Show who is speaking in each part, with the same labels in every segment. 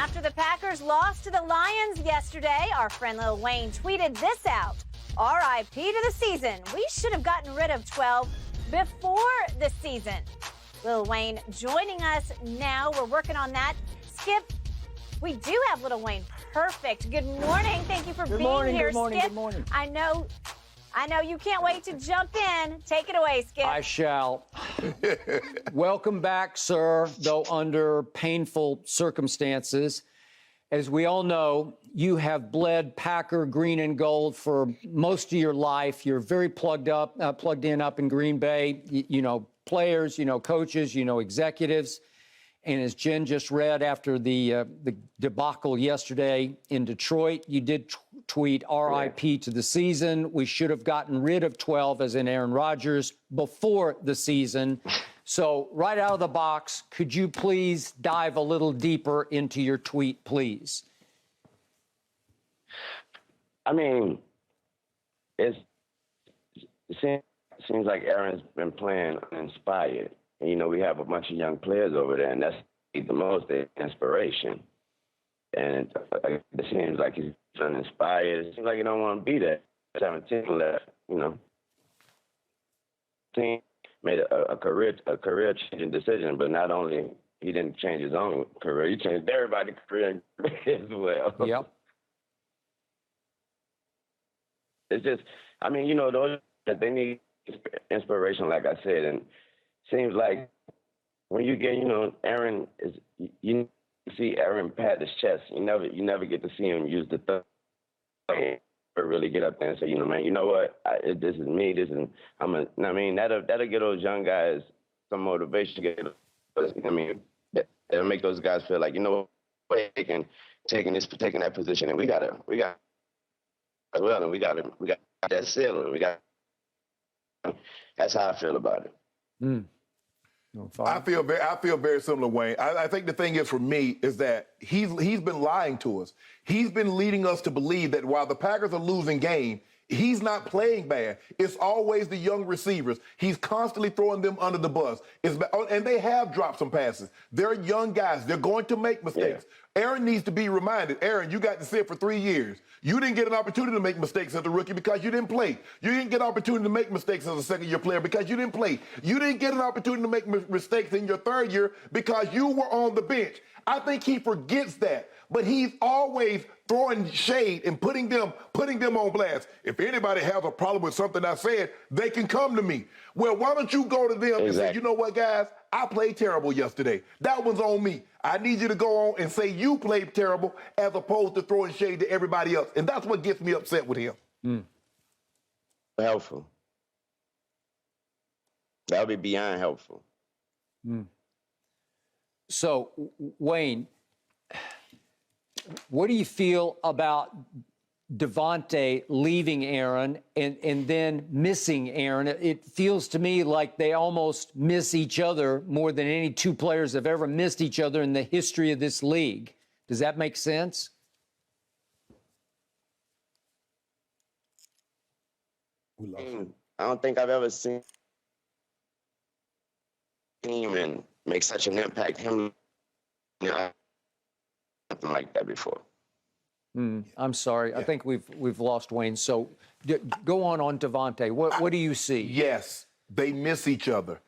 Speaker 1: After the Packers lost to the Lions yesterday, our friend Lil Wayne tweeted this out. RIP to the season. We should have gotten rid of 12 before the season. Lil Wayne joining us now. We're working on that. Skip, we do have Lil Wayne. Perfect. Good morning. Thank you for being here, Skip.
Speaker 2: Good morning.
Speaker 1: I know you can't wait to jump in. Take it away, Skip.
Speaker 2: I shall. Welcome back, sir, though under painful circumstances. As we all know, you have bled Packer green and gold for most of your life. You're very plugged in up in Green Bay. You know players, you know coaches, you know executives. And as Jen just read after the debacle yesterday in Detroit, you did tweet RIP to the season. We should have gotten rid of 12, as in Aaron Rodgers, before the season. So right out of the box, could you please dive a little deeper into your tweet, please?
Speaker 3: I mean, it seems like Aaron's been playing uninspired. And, you know, we have a bunch of young players over there, and that's the most inspiration. And it seems like he's uninspired. It seems like he don't want to be there. 17 left, you know. Team made a career-changing decision, but not only he didn't change his own career, he changed everybody's career as well.
Speaker 2: Yep.
Speaker 3: It's just, I mean, you know, those they need inspiration, like I said, and seems like when you get, you know, Aaron is, you see Aaron pat his chest. You never get to see him use the thumb or really get up there and say, you know, man, you know what? This is me. I mean, that'll get those young guys some motivation. I mean, it'll make those guys feel like, you know what, taking that position, and we got that ceiling. That's how I feel about it.
Speaker 2: Mm.
Speaker 4: I feel very similar, Wayne. I think the thing is for me is that he's been lying to us. He's been leading us to believe that while the Packers are losing game, he's not playing bad. It's always the young receivers. He's constantly throwing them under the bus. And they have dropped some passes. They're young guys. They're going to make mistakes. Yeah. Aaron needs to be reminded, Aaron, you got to sit for 3 years. You didn't get an opportunity to make mistakes as a rookie because you didn't play. You didn't get an opportunity to make mistakes as a second-year player because you didn't play. You didn't get an opportunity to make mistakes in your third year because you were on the bench. I think he forgets that, but he's always throwing shade and putting them on blast. If anybody has a problem with something I said, they can come to me. Well, why don't you go to them and say, you know what, guys, I played terrible yesterday. That one's on me. I need you to go on and say you played terrible as opposed to throwing shade to everybody else. And that's what gets me upset with him.
Speaker 2: Mm.
Speaker 3: Helpful. That would be beyond helpful.
Speaker 2: Mm. So, Wayne, what do you feel about Davante leaving Aaron and then missing Aaron? It feels to me like they almost miss each other more than any two players have ever missed each other in the history of this league. Does that make sense?
Speaker 3: I don't think I've ever seen him and make such an impact. Him, you know, nothing like that before.
Speaker 2: I'm sorry. Yeah. I think we've lost Wayne. So go on Davante. What do you see?
Speaker 4: Yes, they miss each other.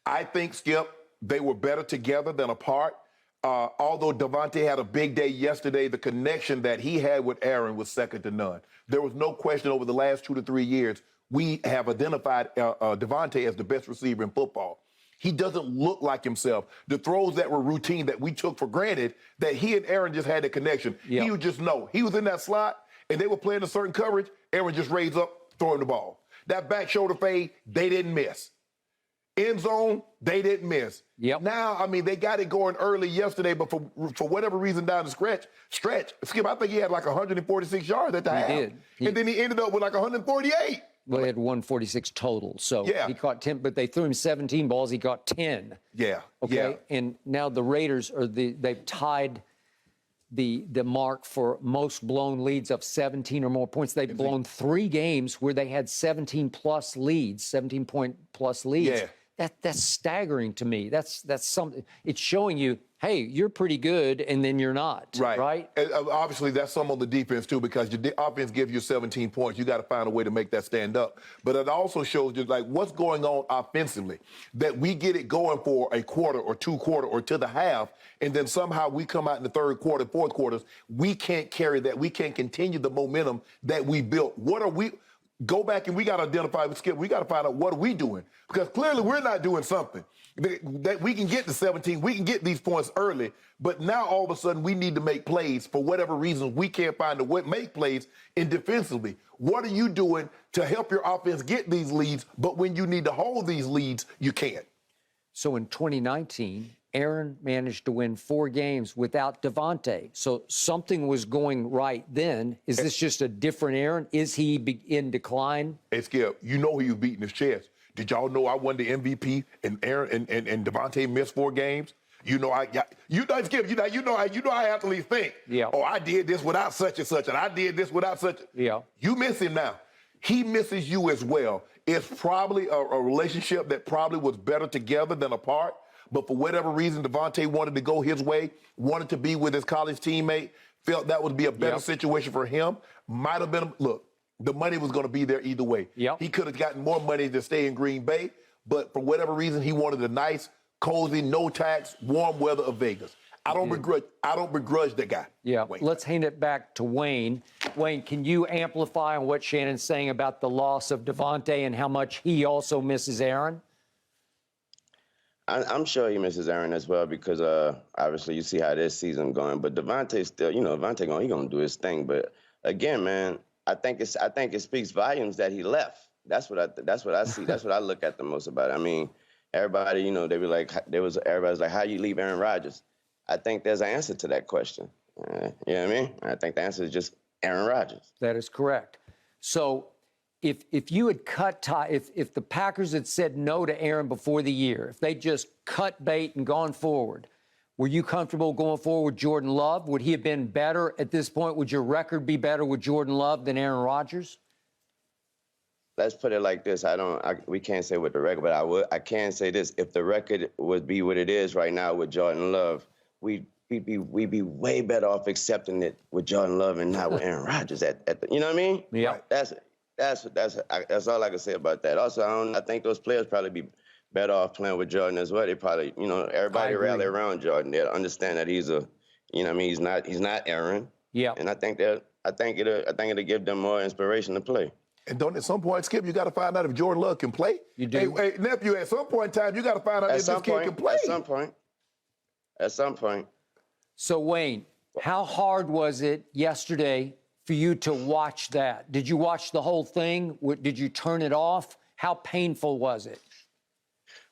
Speaker 4: I think, Skip, they were better together than apart. Although Davante had a big day yesterday, the connection that he had with Aaron was second to none. There was no question over the last 2 to 3 years, we have identified Davante as the best receiver in football. He doesn't look like himself. The throws that were routine that we took for granted, that he and Aaron just had a connection. Yep. He would just know. He was in that slot, and they were playing a certain coverage. Aaron just raised up, throwing the ball. That back shoulder fade, they didn't miss. End zone, they didn't miss.
Speaker 2: Yep.
Speaker 4: Now, I mean, they got it going early yesterday, but for whatever reason down the stretch, Skip, I think he had like 146 yards at the half.
Speaker 2: He did.
Speaker 4: And then he ended up with like 148.
Speaker 2: Well, he had 146 total, so
Speaker 4: yeah.
Speaker 2: He caught 10, but they threw him 17 balls. He got 10.
Speaker 4: Yeah.
Speaker 2: Okay.
Speaker 4: Yeah.
Speaker 2: And now the Raiders they've tied the mark for most blown leads of 17 or more points. They've blown 3 games where they had 17-plus leads, 17-point-plus leads.
Speaker 4: Yeah.
Speaker 2: That's staggering to me. That's something. It's showing you hey, you're pretty good, and then you're not, right?
Speaker 4: And, obviously, that's some on the defense, too, because your offense gives you 17 points. You got to find a way to make that stand up. But it also shows you, like, what's going on offensively, that we get it going for a quarter or 2 quarters or to the half, and then somehow we come out in the third quarter, fourth quarters. We can't carry that. We can't continue the momentum that we built. What are we? Go back and we got to identify with Skip. We got to find out what are we doing, because clearly we're not doing something that we can get to 17. We can get these points early, but now all of a sudden we need to make plays for whatever reason. We can't find a way to make plays in defensively. What are you doing to help your offense get these leads? But when you need to hold these leads, you can't.
Speaker 2: So in 2019, Aaron managed to win 4 games without Devontae. So something was going right then. Is this just a different Aaron? Is he in decline?
Speaker 4: Hey, Skip, you know who you beat in his chest. Did y'all know I won the MVP and Aaron and Devontae missed 4 games? You know, Skip, you know how athletes think.
Speaker 2: Yeah.
Speaker 4: Oh, I did this without such and such, and I did this without such.
Speaker 2: Yeah.
Speaker 4: You miss him now. He misses you as well. It's probably a relationship that probably was better together than apart. But for whatever reason, Devontae wanted to go his way, wanted to be with his college teammate, felt that would be a better situation for him. Might have been, look, the money was going to be there either way.
Speaker 2: Yep.
Speaker 4: He could have gotten more money to stay in Green Bay, but for whatever reason, he wanted a nice, cozy, no tax, warm weather of Vegas. I don't begrudge that guy.
Speaker 2: Yeah,
Speaker 4: Wayne.
Speaker 2: Let's hand it back to Wayne. Wayne, can you amplify on what Shannon's saying about the loss of Devontae and how much he also misses Aaron?
Speaker 3: I'm sure he misses Aaron as well, because obviously you see how this season going. But Devontae still, Devontae he gonna do his thing. But again, man, I think it speaks volumes that he left. That's what I see. That's what I look at the most about it. I mean, everybody, they be like, everybody's like, how you leave Aaron Rodgers? I think there's an answer to that question. You know what I mean? I think the answer is just Aaron Rodgers.
Speaker 2: That is correct. So if you had cut tie, if the Packers had said no to Aaron before the year, if they just cut bait and gone forward, were you comfortable going forward with Jordan Love? Would he have been better at this point? Would your record be better with Jordan Love than Aaron Rodgers?
Speaker 3: Let's put it like this. We can't say what the record, but I can say this. If the record would be what it is right now with Jordan Love, we'd be way better off accepting it with Jordan Love and not with Aaron Rodgers. You know what I mean?
Speaker 2: Yeah.
Speaker 3: That's all I can say about that. Also, I think those players probably be better off playing with Jordan as well. They probably, everybody rally around Jordan. They'll understand that he's he's not Aaron.
Speaker 2: Yeah.
Speaker 3: And I think it'll give them more inspiration to play.
Speaker 4: And don't at some point, Skip, you got to find out if Jordan Love can play.
Speaker 2: You do.
Speaker 4: Hey, nephew, at some point in time, you got to find out if this kid can play.
Speaker 3: At some point.
Speaker 2: So, Wayne, how hard was it yesterday for you to watch that? Did you watch the whole thing? Did you turn it off? How painful was it?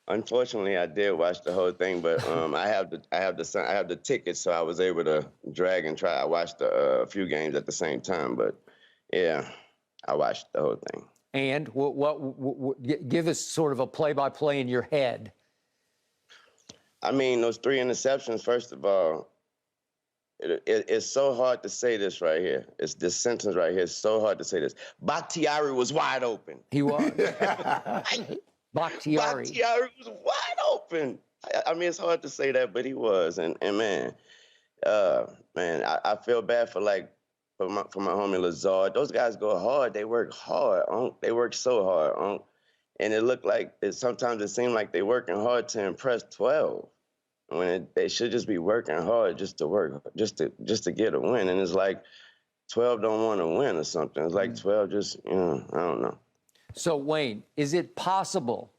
Speaker 3: Unfortunately, I did watch the whole thing, but I have the tickets, so I was able to drag and try. I watched a few games at the same time, but yeah, I watched the whole thing.
Speaker 2: And give us sort of a play-by-play in your head.
Speaker 3: I mean, those 3 interceptions. First of all, it's so hard to say this right here. It's this sentence right here. It's so hard to say this. Bakhtiari was wide open.
Speaker 2: He was. Bakhtiari
Speaker 3: was wide open. I mean, it's hard to say that, but he was. And man, I feel bad for my homie Lazard. Those guys go hard. They work hard. They work so hard. And it looked like sometimes it seemed like they're working hard to impress 12. When they should just be working hard just to get a win. And it's like 12 don't want to win or something. It's like 12 just, I don't know.
Speaker 2: So, Wayne, is it possible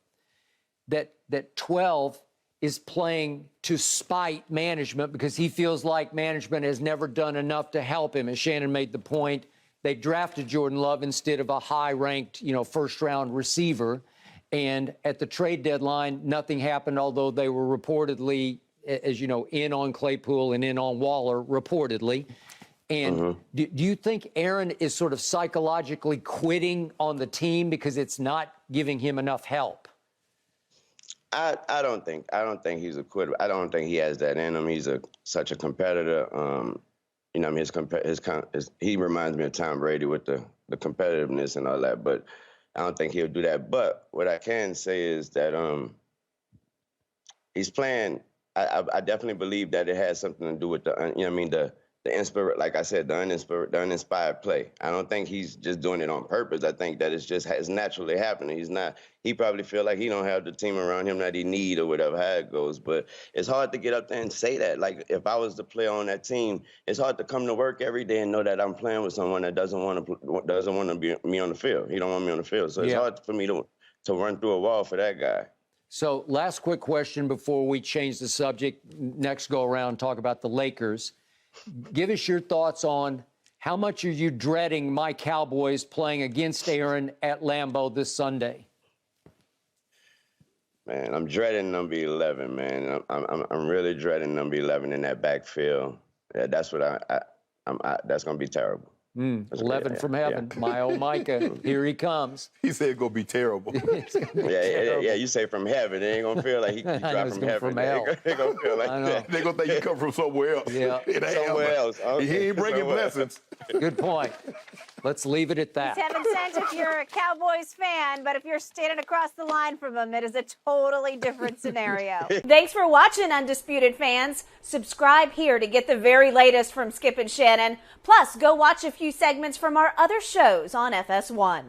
Speaker 2: that 12 is playing to spite management because he feels like management has never done enough to help him? As Shannon made the point, they drafted Jordan Love instead of a high-ranked, first-round receiver. And at the trade deadline, nothing happened, although they were reportedly, as you know, in on Claypool and in on Waller, reportedly. And do you think Aaron is sort of psychologically quitting on the team because it's not giving him enough help?
Speaker 3: I don't think he's a quitter. I don't think he has that in him. He's such a competitor. He reminds me of Tom Brady with the competitiveness and all that. But I don't think he'll do that. But what I can say is that he's playing I definitely believe that it has something to do with the like I said, the uninspired play. I don't think he's just doing it on purpose. I think that it's naturally happening. He probably feel like he don't have the team around him that he need or whatever, how it goes. But it's hard to get up there and say that. Like, if I was the player on that team, it's hard to come to work every day and know that I'm playing with someone that doesn't want to be me on the field. He don't want me on the field. So it's hard for me to run through a wall for that guy.
Speaker 2: So last quick question before we change the subject. Next go around, talk about the Lakers. Give us your thoughts on how much are you dreading my Cowboys playing against Aaron at Lambeau this Sunday?
Speaker 3: Man, I'm dreading number 11, man. I'm really dreading number 11 in that backfield. Yeah, that's what that's going to be terrible.
Speaker 2: 11 from heaven. Yeah. My old Micah, here he comes.
Speaker 4: He said it's going to be terrible.
Speaker 3: Yeah, you say from heaven. It ain't going to feel like he dropped from heaven.
Speaker 2: From hell.
Speaker 3: It going to feel like that.
Speaker 4: They're going to think you come from somewhere else.
Speaker 2: Yeah.
Speaker 3: Somewhere else. Okay.
Speaker 4: He ain't bringing blessings.
Speaker 2: Good point. Let's leave it at that.
Speaker 1: He's heaven sent if you're a Cowboys fan, but if you're standing across the line from him, it is a totally different scenario. Thanks for watching, Undisputed fans. Subscribe here to get the very latest from Skip and Shannon. Plus, go watch a few segments from our other shows on FS1.